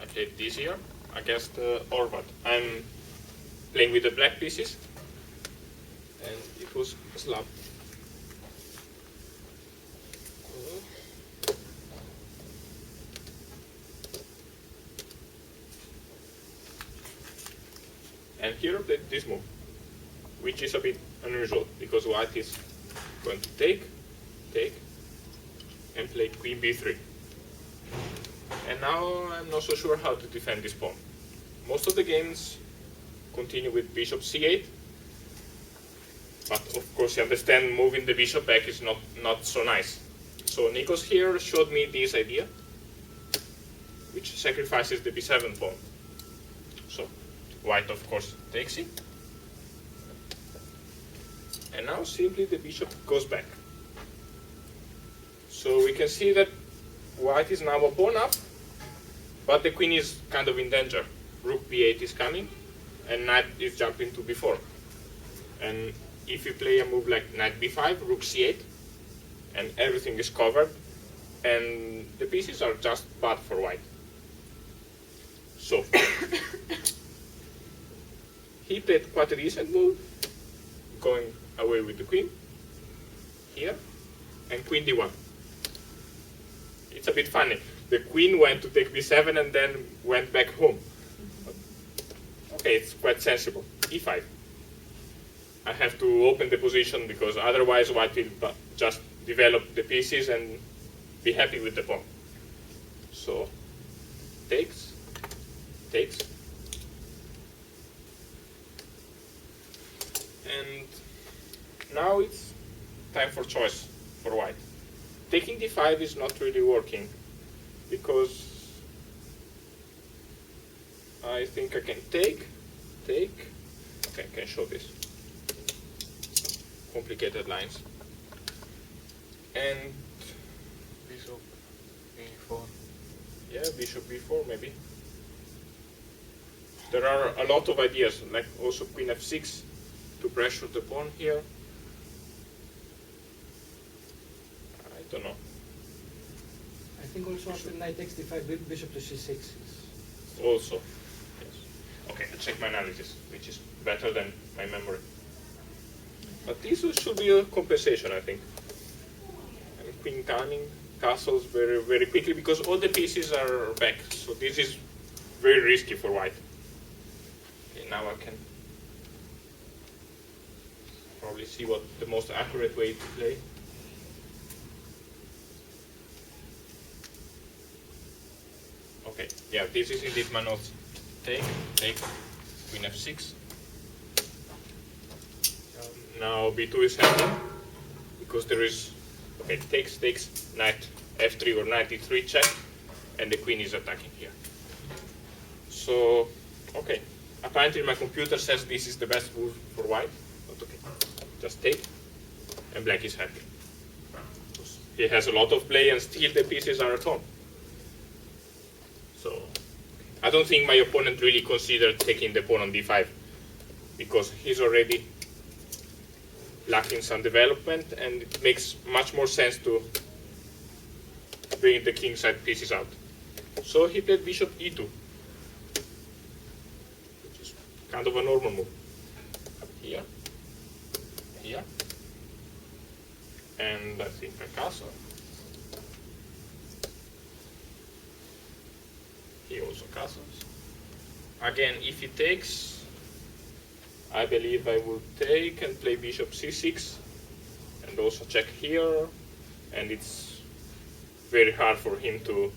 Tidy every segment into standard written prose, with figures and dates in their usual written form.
I played this here against Orvat. I'm playing with the black pieces, and it was a slap. And here I played this move, which is a bit unusual because white is going to take, and play queen b3. And now I'm not so sure how to defend this pawn. Most of the games continue with bishop c8, but of course you understand moving the bishop back is not so nice. So Nikos here showed me this idea, which sacrifices the b7 pawn. So white of course takes it, and now simply the bishop goes back. So we can see that white is now a pawn up, but the queen is kind of in danger. Rook b8 is coming, and knight is jumping to b4. And if you play a move like knight b5, rook c8, and everything is covered, and the pieces are just bad for white. So he played quite a decent move, going away with the queen here, and queen d1. It's a bit funny. The queen went to take b7 and then went back home. Okay, it's quite sensible. e5. I have to open the position because otherwise white will just develop the pieces and be happy with the pawn. So takes. And now it's time for choice for white. Taking d5 is not really working because I think I can take. Okay, I can show this. Complicated lines. And Bishop b4. yeah, bishop b4 maybe. There are a lot of ideas, like also queen f6 to pressure the pawn here. I don't know. I think also after knight takes d5, bishop to c6 is... Also, yes. Okay, I'll check my analysis, which is better than my memory. But this should be a compensation, I think. And queen coming, castles very, very quickly because all the pieces are back. So this is very risky for white. Okay, now I can probably see what the most accurate way to play. Okay, yeah, this is indeed my notes. Take, queen f6. Now b2 is happening because there is, okay, takes, knight f3 or knight e3 check, and the queen is attacking here. So, okay, apparently my computer says this is the best move for white, but okay, just take, and black is happy. He has a lot of play and still the pieces are at home. So, I don't think my opponent really considered taking the pawn on d5 because he's already lacking some development, and it makes much more sense to bring the kingside pieces out. So he played bishop e2, which is kind of a normal move. Here, and I think a castle. He also castles. Again, if he takes, I believe I will take and play bishop c6 and also check here, and it's very hard for him to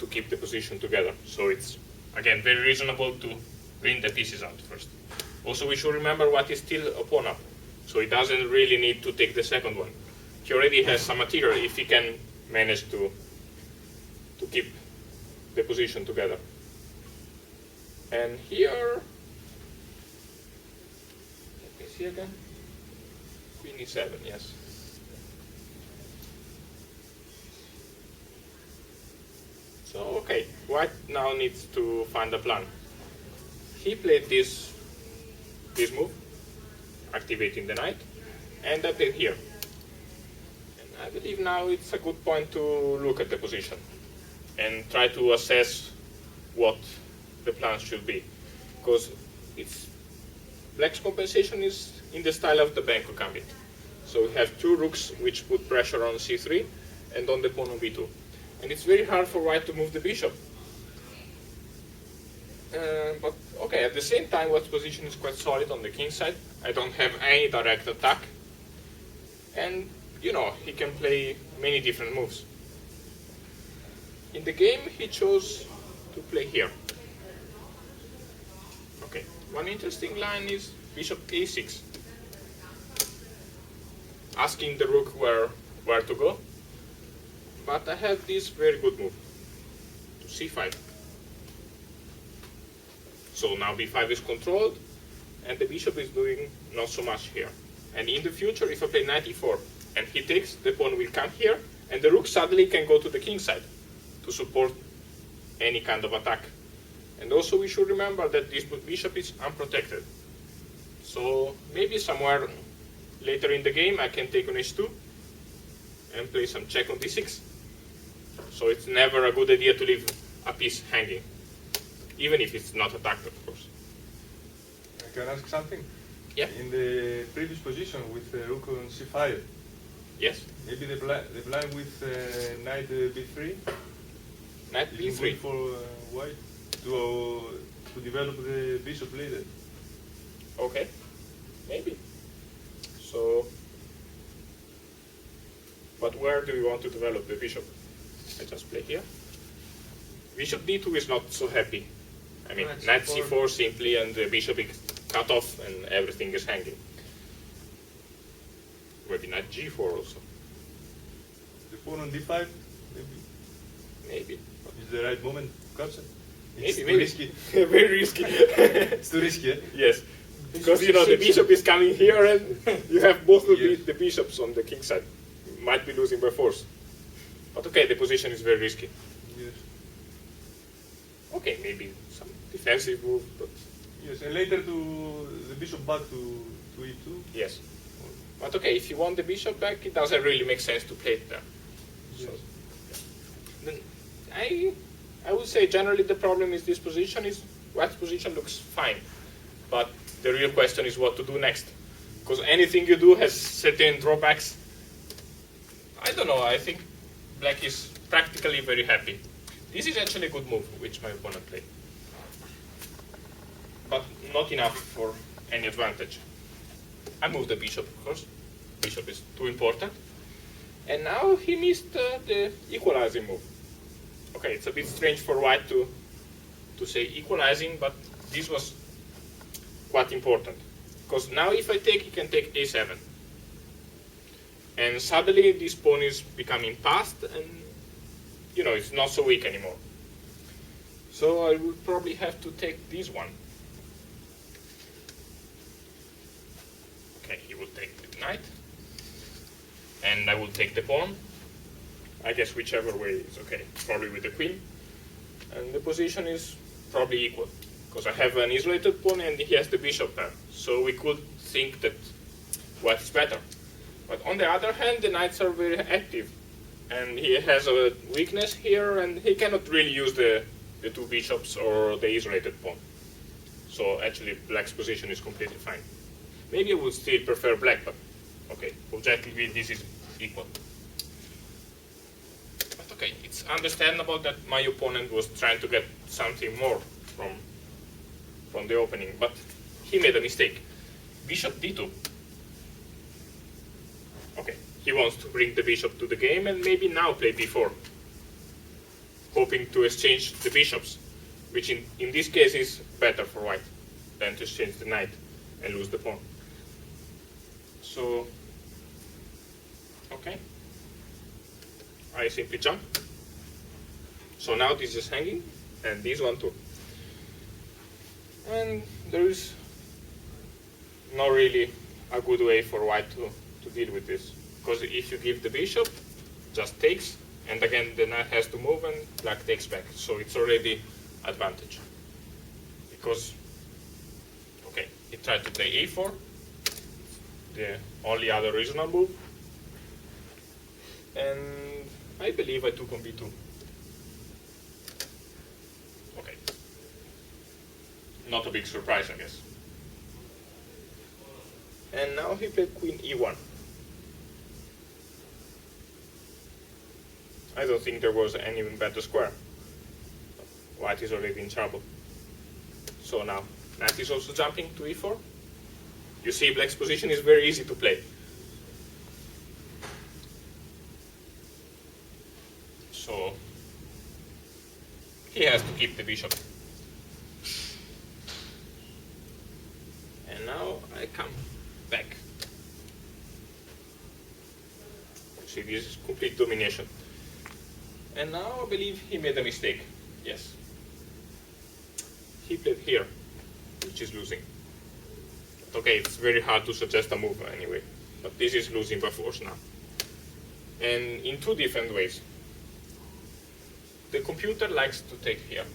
keep the position together. So it's, again, very reasonable to bring the pieces out first. Also, we should remember what is still a pawn up, so he doesn't really need to take the second one. He already has some material if he can manage to keep the position together. And here, see again? Queen e7, yes. So, okay, white now needs to find a plan. He played this move, activating the knight, and I played here. And I believe now it's a good point to look at the position and try to assess what the plan should be, because it's black's compensation is in the style of the Banco Gambit. So we have two rooks which put pressure on c3 and on the pawn on b2, and it's very hard for white to move the bishop. But okay, at the same time, white's position is quite solid on the king side. I don't have any direct attack, and you know, he can play many different moves. In the game, he chose to play here. Okay, one interesting line is bishop a6, asking the rook where to go. But I have this very good move to c5. So now b5 is controlled, and the bishop is doing not so much here. And in the future, if I play knight e4 and he takes, the pawn will come here, and the rook suddenly can go to the king side to support any kind of attack. And also we should remember that this bishop is unprotected. So maybe somewhere later in the game I can take on h2 and play some check on d6. So it's never a good idea to leave a piece hanging, even if it's not attacked, of course. Can I ask something? Yeah. In the previous position with rook on c5, Yes. maybe the blind with knight b3 Knight is b3. good for white to develop the bishop later. Okay. Maybe. So, but where do you want to develop the bishop? I just play here. Bishop d2 is not so happy. I mean, knight c4 simply, and the bishop is cut off, and everything is hanging. Maybe knight g4 also. The pawn on d5, maybe Maybe. is the right moment to capture. It's Maybe. too risky. Very risky. It's too risky, eh? Yes. Because you know the bishop is coming here, and you have both of the bishops on the king side. You might be losing by force. But okay, the position is very risky. Yes. Okay, maybe some defensive move, but Yes, and later to the bishop back to e2. yes. But okay, if you want the bishop back, it doesn't really make sense to play it there. Yes. Then I would say generally the problem is this position is white's position looks fine, but the real question is what to do next, because anything you do has certain drawbacks. I don't know. I think black is practically very happy. This is actually a good move which my opponent played, but not enough for any advantage. I moved the bishop, of course. Bishop is too important. And now he missed the equalizing move. Okay, it's a bit strange for white to say equalizing, but this was quite important. Because now if I take, he can take a7. And suddenly this pawn is becoming passed, and you know, it's not so weak anymore. So I would probably have to take this one. Okay, he will take the knight, and I will take the pawn. I guess whichever way is okay, probably with the queen. And the position is probably equal, because I have an isolated pawn and he has the bishop there. So we could think that white is better. But on the other hand, the knights are very active, and he has a weakness here, and he cannot really use the two bishops or the isolated pawn. So actually black's position is completely fine. Maybe I would still prefer black, but okay, objectively this is equal. But okay, it's understandable that my opponent was trying to get something more from the opening, but he made a mistake. Bishop d2. Okay, he wants to bring the bishop to the game and maybe now play b4, hoping to exchange the bishops, which in this case is better for white than to exchange the knight and lose the pawn. So, okay, I simply jump. So now this is hanging, and this one too. And there is not really a good way for white to deal with this. Because if you give the bishop, just takes, and again the knight has to move and black takes back. So it's already advantage. Because, okay, he tried to play a4, the only other reasonable move. And I believe I took on b2. Okay, not a big surprise, I guess. And now he played queen e1. I don't think there was any better square. White is already in trouble. So now, knight is also jumping to e4. You see, black's position is very easy to play. So, he has to keep the bishop. And now I come back. See, this is complete domination. And now I believe he made a mistake. Yes. He played here, which is losing. But okay, it's very hard to suggest a move anyway. But this is losing by force now. And in two different ways. The computer likes to take here.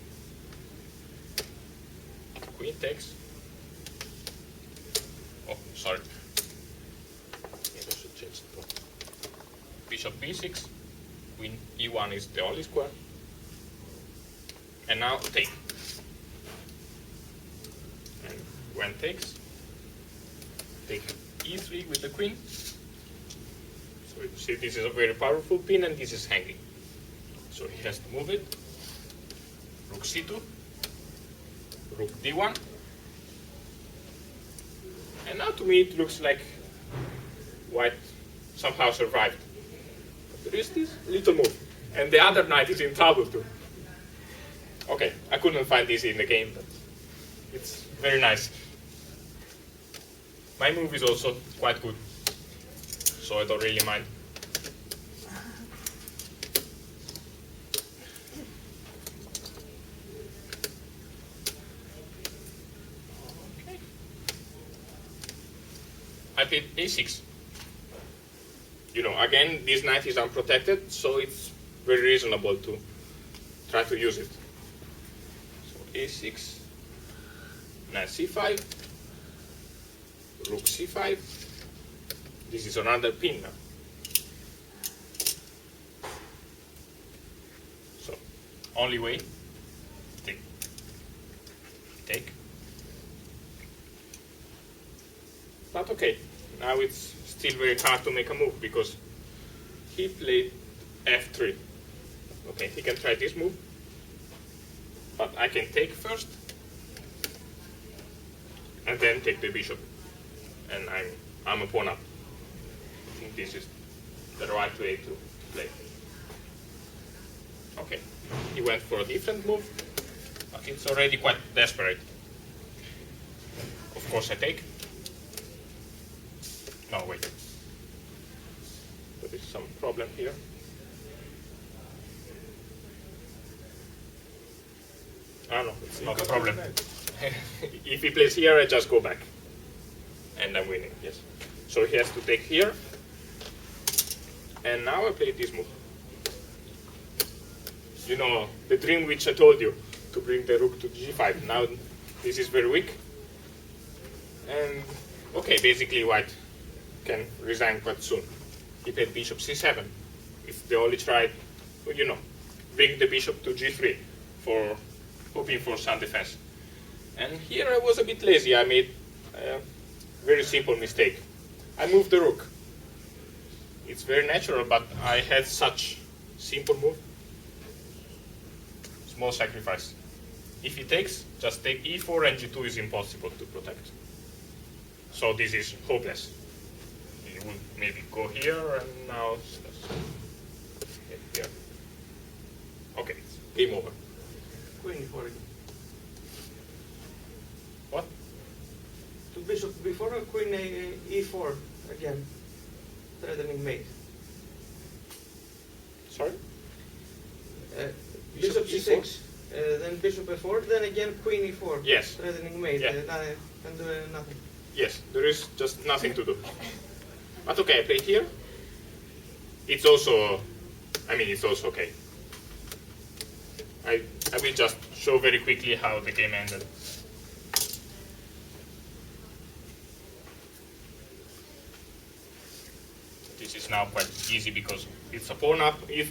Queen takes. Oh, sorry. Maybe I should change the point. Bishop b6. Queen e1 is the only square. And now take. And when takes, take e3 with the queen. So you see, this is a very powerful pin, and this is hanging. So he has to move it. Rook c2, rook d1. And now to me it looks like white somehow survived. But there is this little move. And the other knight is in trouble too. Okay, I couldn't find this in the game, but it's very nice. My move is also quite good, so I don't really mind. Okay. I played a6. You know, again, this knight is unprotected, so it's very reasonable to try to use it. a6, knight c5, rook c5. This is another pin now. So, only way, take. But okay, now it's still very hard to make a move because he played f3. Okay, he can try this move. But I can take first, and then take the bishop, and I'm a pawn up. I think this is the right way to play. Okay, he went for a different move, but it's already quite desperate. Of course I take. No, wait. There is some problem here. Ah, no, it's not a problem. If he plays here, I just go back. And I'm winning, yes. So he has to take here. And now I play this move. You know, the dream which I told you, to bring the rook to g5. Now this is very weak. And, okay, basically white can resign quite soon. He played bishop c7. It's the only try, you know, bring the bishop to g3 for hoping for some defense. And here I was a bit lazy. I made a very simple mistake. I moved the rook. It's very natural, but I had such simple move. Small sacrifice. If he takes, just take e4 and g2 is impossible to protect. So this is hopeless. He would maybe go here and now here. Okay, game over. Queen e4 again. What? To bishop before queen e4 again, threatening mate. Sorry? Bishop e4? c6, then bishop f4, then again queen e4. Yes. Threatening mate. Yeah. Can do nothing. Yes, there is just nothing to do. But okay, I played here. It's also, it's also okay. I will just show very quickly how the game ended. This is now quite easy because it's a pawn up. If